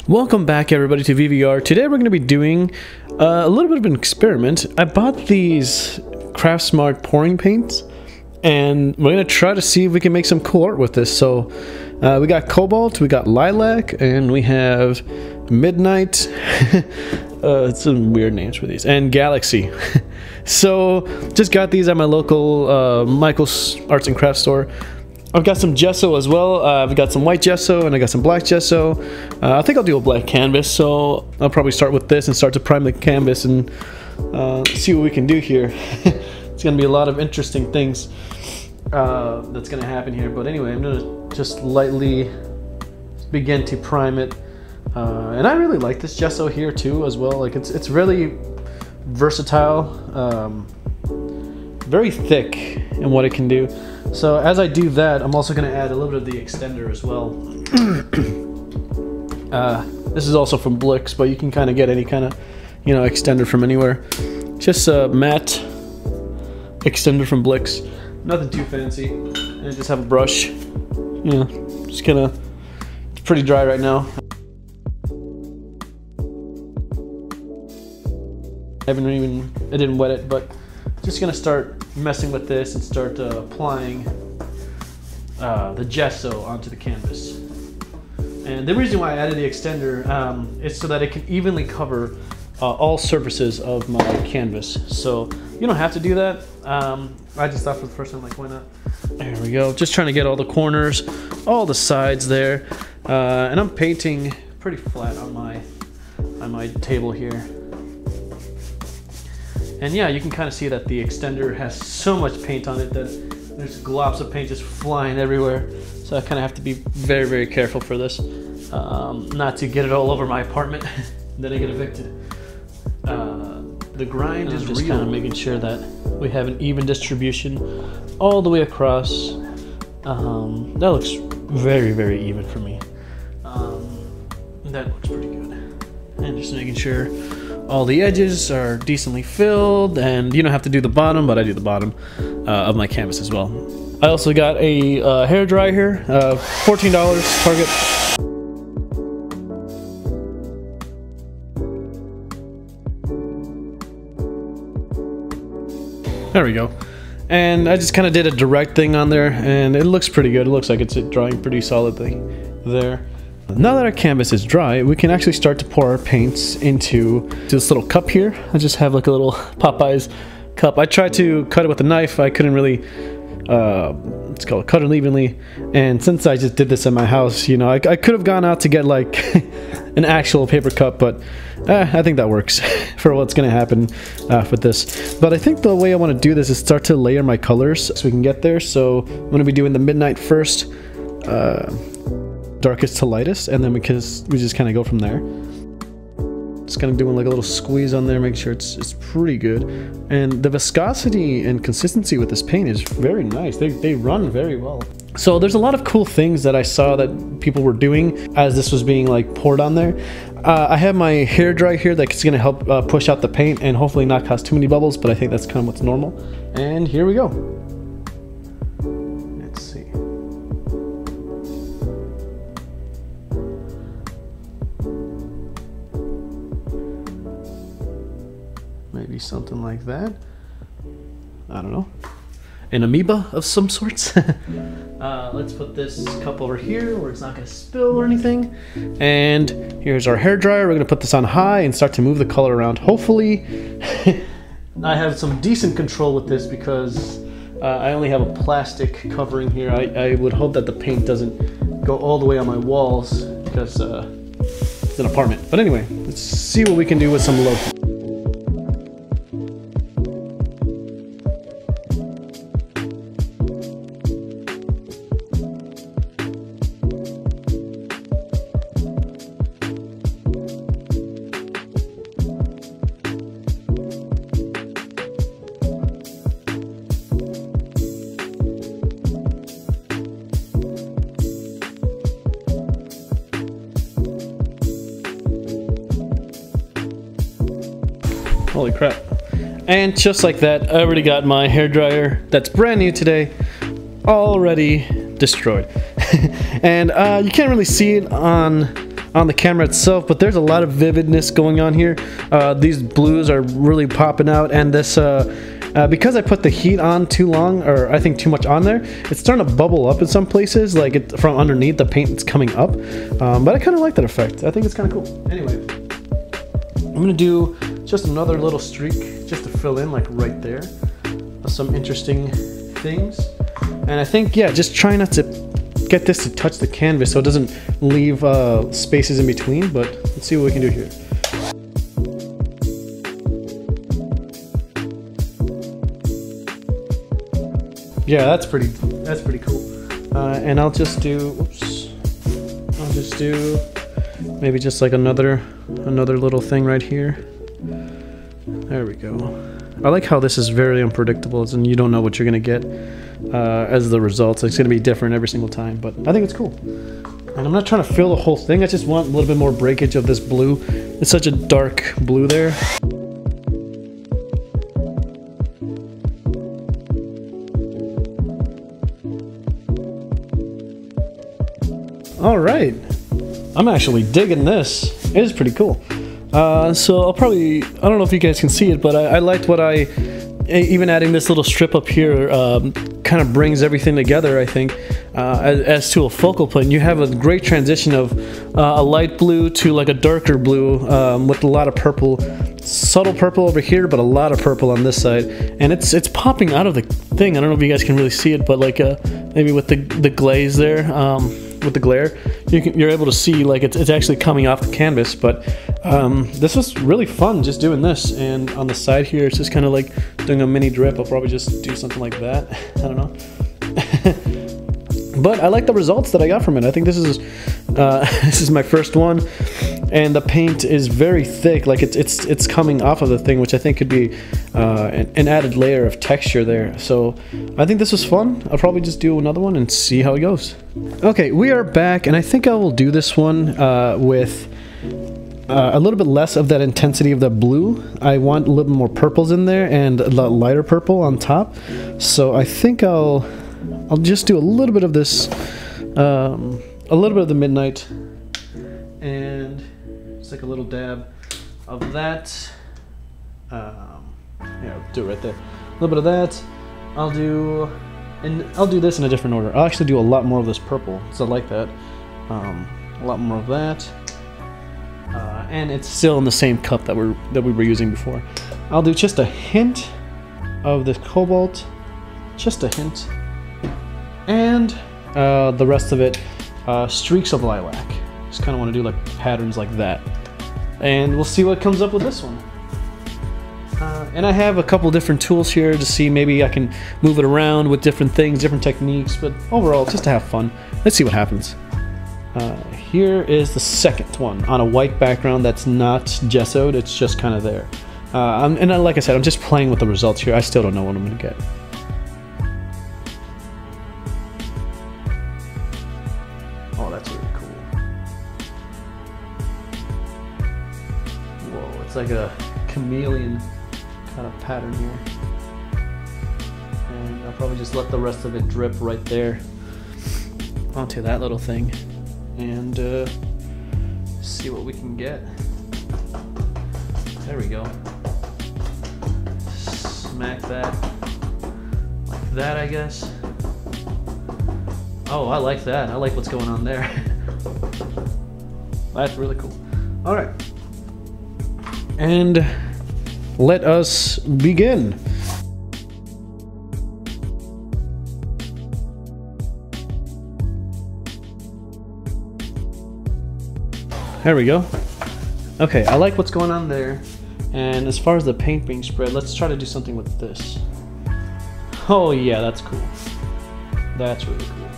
Welcome back everybody to VVR. Today we're going to be doing a little bit of an experiment. I bought these Craft Smart pouring paints and we're going to try to see if we can make some cool art with this. So we got Cobalt, we got Lilac, and we have Midnight. It's some weird names for these, and Galaxy. So just got these at my local Michael's Arts and Crafts store. I've got some gesso as well. I've got some white gesso and I got some black gesso. I think I'll do a black canvas, so I'll probably start with this and start to prime the canvas and see what we can do here. It's gonna be a lot of interesting things that's gonna happen here. But anyway, I'm gonna just lightly begin to prime it. And I really like this gesso here too as well. Like it's really versatile, very thick in what it can do. So as I do that, I'm also going to add a little bit of the extender as well. This is also from Blix, but you can kind of get any kind of, extender from anywhere. Just a matte extender from Blix. Nothing too fancy. And I just have a brush. Just gonna. It's pretty dry right now. I didn't wet it, but just gonna start messing with this and start applying the gesso onto the canvas. And the reason why I added the extender is so that it can evenly cover all surfaces of my canvas. So you don't have to do that. I just thought for the first time, like, why not? There we go. Just trying to get all the corners, all the sides there. And I'm painting pretty flat on my table here. And yeah, you can kind of see that the extender has so much paint on it that there's globs of paint just flying everywhere. So I kind of have to be very, very careful for this. Not to get it all over my apartment, then I get evicted. The grind is just kind of making sure that we have an even distribution all the way across. That looks very, very even for me. That looks pretty good. And just making sure all the edges are decently filled, and you don't have to do the bottom, but I do the bottom of my canvas as well. I also got a hair dryer here, $14 Target. There we go. And I just kind of did a direct thing on there, and it looks pretty good. It looks like it's drying pretty solidly there. Now that our canvas is dry, we can actually start to pour our paints into this little cup here. I just have like a little Popeyes cup. I tried to cut it with a knife. I couldn't really, cut it evenly. And since I just did this at my house, I could have gone out to get like an actual paper cup, but I think that works for what's gonna happen with this. But I think the way I want to do this is start to layer my colors so we can get there. So I'm gonna be doing the Midnight first. Darkest to lightest, and then we just kind of go from there. Just kind of doing like a little squeeze on there, make sure it's pretty good. And the viscosity and consistency with this paint is very nice. They run very well. So there's a lot of cool things that I saw that people were doing as this was being like poured on there. I have my hair dryer here that's going to help push out the paint and hopefully not cause too many bubbles, but I think that's kind of what's normal. And here we go. Maybe something like that. I don't know. An amoeba of some sorts. Let's put this cup over here where it's not going to spill or anything. And here's our hair dryer. We're going to put this on high and start to move the color around. Hopefully, I have some decent control with this because I only have a plastic covering here. I would hope that the paint doesn't go all the way on my walls because it's an apartment. But anyway, let's see what we can do with some low. Holy crap. And just like that, I already got my hair dryer that's brand new today already destroyed. And you can't really see it on on the camera itself, but there's a lot of vividness going on here. These blues are really popping out, and this because I put the heat on too long, or I think too much on there, it's starting to bubble up in some places, like from underneath the paint that's coming up. But I kind of like that effect. I think it's kind of cool. Anyway, I'm gonna do just another little streak just to fill in, like right there, some interesting things. And I think, yeah, just try not to get this to touch the canvas so it doesn't leave spaces in between, but let's see what we can do here. Yeah, that's pretty cool. And I'll just do, I'll just do maybe just like another little thing right here. There we go. I like how this is very unpredictable, and you don't know what you're gonna get as the results. It's gonna be different every single time, but I think it's cool. And I'm not trying to fill the whole thing. I just want a little bit more breakage of this blue. It's such a dark blue there. All right, I'm actually digging this. It is pretty cool. So I'll probably, I don't know if you guys can see it, but I liked what even adding this little strip up here kind of brings everything together, I think, as to a focal point. You have a great transition of a light blue to like a darker blue with a lot of purple, subtle purple over here, but a lot of purple on this side. And it's popping out of the thing. I don't know if you guys can really see it, but like maybe with the glaze there, with the glare, you're able to see like it's actually coming off the canvas. But this was really fun just doing this, and on the side here it's just kind of like doing a mini drip. I'll probably just do something like that. I don't know. But I like the results that I got from it. I think this is my first one, and the paint is very thick, like it's coming off of the thing, which I think could be an added layer of texture there. So I think this was fun. I'll probably just do another one and see how it goes. Okay, we are back, and I think I will do this one with a little bit less of that intensity of the blue. I want a little more purples in there and a lighter purple on top. So I think I'll just do a little bit of this, a little bit of the midnight, and it's like a little dab of that. Yeah, I'll do it right there. A little bit of that. I'll do this in a different order. I'll actually do a lot more of this purple, so I like that. A lot more of that. And it's still in the same cup that we were using before. I'll do just a hint of this cobalt, just a hint, and the rest of it, streaks of lilac. Just kind of want to do like patterns like that, and we'll see what comes up with this one. And I have a couple different tools here to see, maybe I can move it around with different things, different techniques, but overall just to have fun. Let's see what happens. Here is the second one on a white background that's not gessoed, it's just kind of there. And like I said, I'm just playing with the results here. I still don't know what I'm going to get. Oh, that's really cool. Whoa, it's like a chameleon kind of pattern here. And I'll probably just let the rest of it drip right there onto that little thing, and see what we can get. There we go. Smack that like that, I guess. Oh, I like that. I like what's going on there. That's really cool. All right, and let us begin. There we go. Okay, I like what's going on there. And as far as the paint being spread, let's try to do something with this. Oh yeah, that's cool. That's really cool.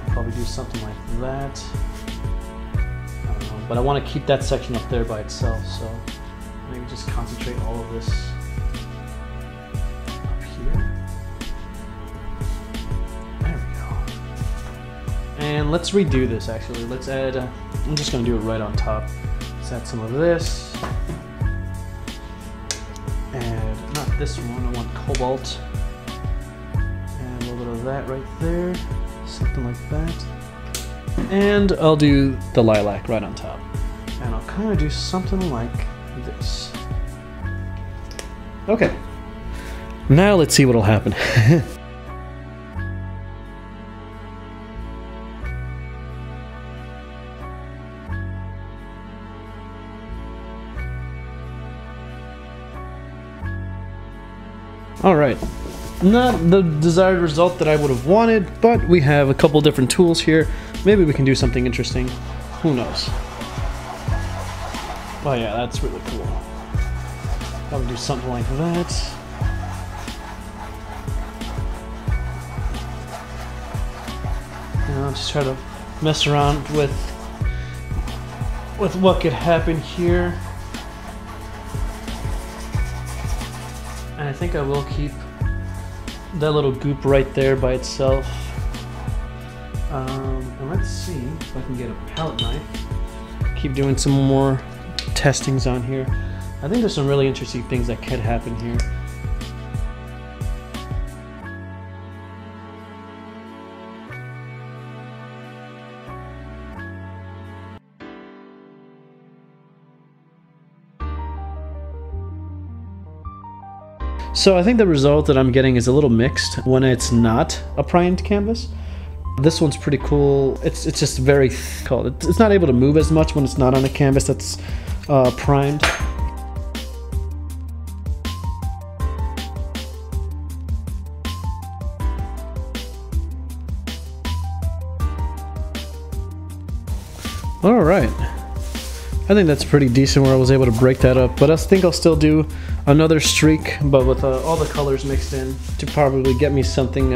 Probably do something like that. I don't know, but I want to keep that section up there by itself, so maybe just concentrate all of this up here. There we go. And let's redo this actually. Let's add, I'm just going to do it right on top. Let's add some of this. And not this one, I want cobalt. And a little bit of that right there. Something like that. And I'll do the lilac right on top. And I'll kind of do something like this. Okay. Now let's see what'll happen. Alright, not the desired result that I would have wanted, but we have a couple different tools here. Maybe we can do something interesting. Who knows? Oh yeah, that's really cool. I would do something like that. And I'll just try to mess around with what could happen here. And I think I will keep that little goop right there by itself. And let's see if I can get a palette knife. Keep doing some more testings on here. I think there's some really interesting things that could happen here. So I think the result that I'm getting is a little mixed when it's not a primed canvas. This one's pretty cool. It's just very cold. It's not able to move as much when it's not on a canvas that's primed. All right. I think that's pretty decent where I was able to break that up, but I think I'll still do another streak, but with all the colors mixed in to probably get me something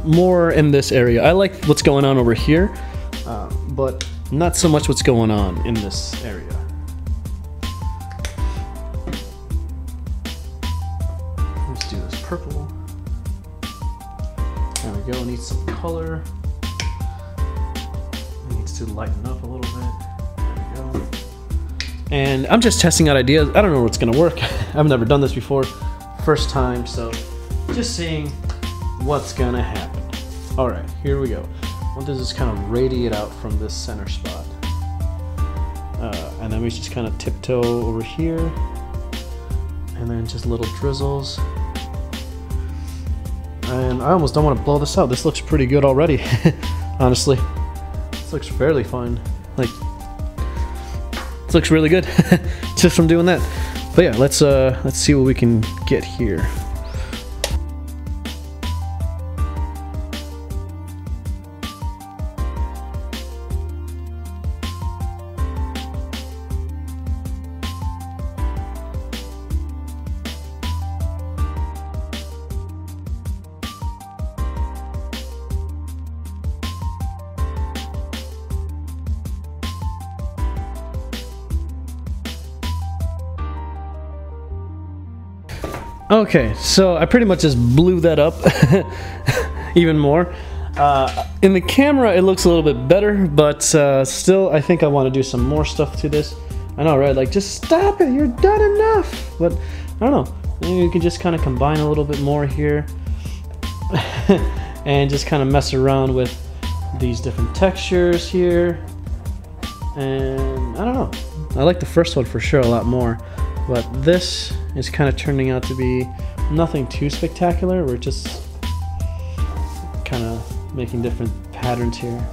more in this area. I like what's going on over here, but not so much what's going on in this area. Let's do this purple. There we go, need some color. It needs to lighten up a little bit. There we go. And I'm just testing out ideas. I don't know what's gonna work. I've never done this before. First time, so just seeing what's gonna happen. All right, here we go. I want this to just kind of radiate out from this center spot. And then we just kind of tiptoe over here. And then just little drizzles. And I almost don't want to blow this out. This looks pretty good already, honestly. This looks fairly fine. Like, this looks really good just from doing that. But yeah, let's see what we can get here. Okay, so I pretty much just blew that up even more. In the camera it looks a little bit better, but still I think I want to do some more stuff to this. I know, right? Like, just stop it, you're done enough. But I don't know, maybe you can just kind of combine a little bit more here and just kind of mess around with these different textures here. And I don't know, I like the first one for sure a lot more. But this is kind of turning out to be nothing too spectacular. We're just kind of making different patterns here.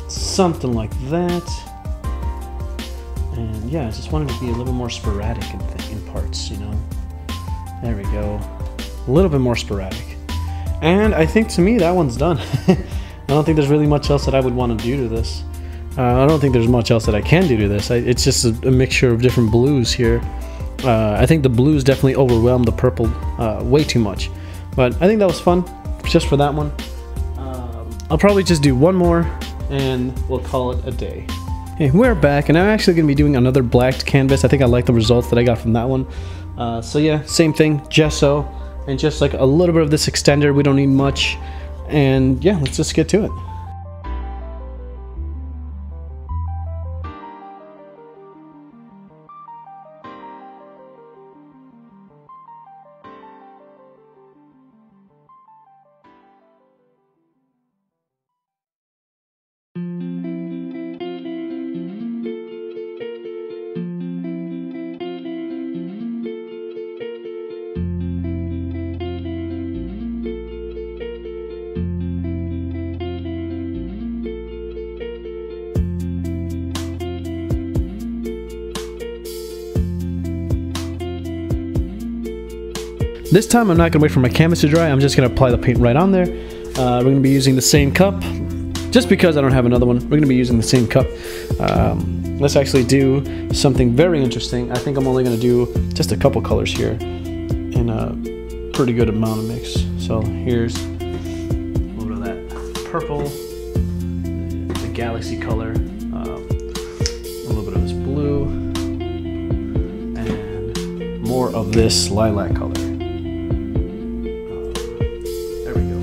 Something like that. And yeah, I just wanted to be a little more sporadic in parts, you know. There we go. A little bit more sporadic. And I think to me that one's done. I don't think there's really much else that I would want to do to this. I don't think there's much else that I can do to this. It's just a mixture of different blues here. I think the blues definitely overwhelmed the purple way too much. But I think that was fun just for that one. I'll probably just do one more and we'll call it a day. Hey, we're back, and I'm actually going to be doing another black canvas. I think I like the results that I got from that one. So yeah, same thing, gesso. And just like a little bit of this extender, we don't need much. And yeah, let's just get to it. This time I'm not gonna wait for my canvas to dry, I'm just gonna apply the paint right on there. We're gonna be using the same cup, just because I don't have another one. We're gonna be using the same cup. Let's actually do something very interesting. I think I'm only gonna do just a couple colors here in a pretty good amount of mix. So here's a little bit of that purple, the galaxy color, a little bit of this blue, and more of this lilac color. There we go.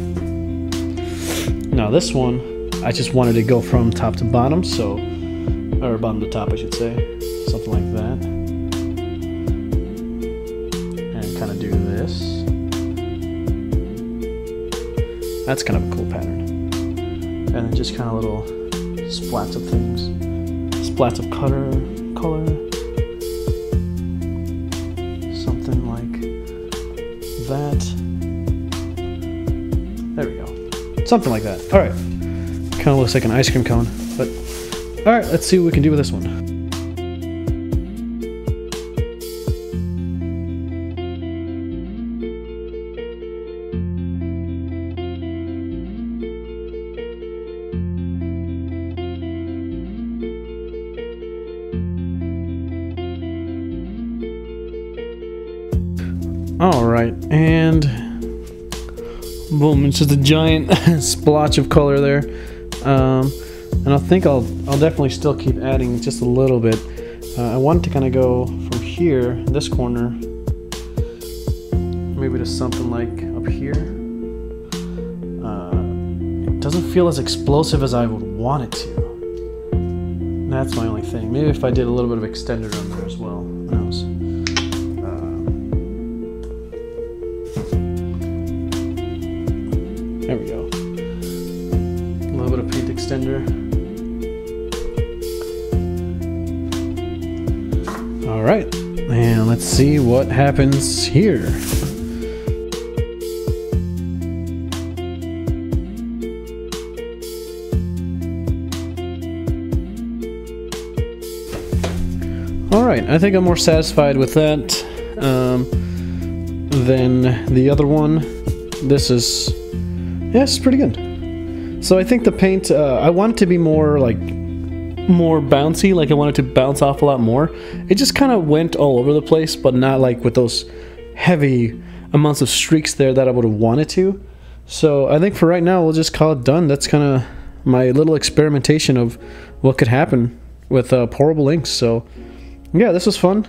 Now this one, I just wanted to go from top to bottom, so, or bottom to top I should say, something like that. And kind of do this. That's kind of a cool pattern. And then just kind of little splats of things. Splats of color. Something like that. There we go. Something like that. Alright. Kind of looks like an ice cream cone. But alright, let's see what we can do with this one. Alright, and boom, it's just a giant splotch of color there. And I think I'll definitely still keep adding just a little bit. I want to kind of go from here, this corner, maybe to something like up here. It doesn't feel as explosive as I would want it to. That's my only thing. Maybe if I did a little bit of extender on there as well. Who knows? There we go. A little bit of paint extender. All right, and let's see what happens here. All right, I think I'm more satisfied with that than the other one. This is, yeah, it's pretty good. So I think the paint, I want it to be more like, more bouncy, like I want it to bounce off a lot more. It just kind of went all over the place, but not like with those heavy amounts of streaks there that I would have wanted to. So I think for right now, we'll just call it done. That's kind of my little experimentation of what could happen with Pourable inks. So yeah, this was fun.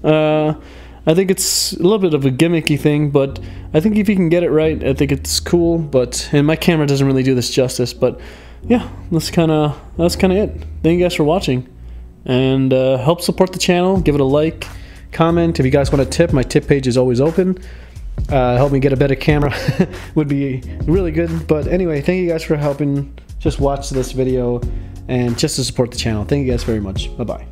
I think it's a little bit of a gimmicky thing, but I think if you can get it right, I think it's cool. And my camera doesn't really do this justice, but yeah, that's kind of it. Thank you guys for watching, and help support the channel. Give it a like, comment. If you guys want a tip, my tip page is always open. Help me get a better camera would be really good. But anyway, thank you guys for helping just watch this video and just to support the channel. Thank you guys very much. Bye bye.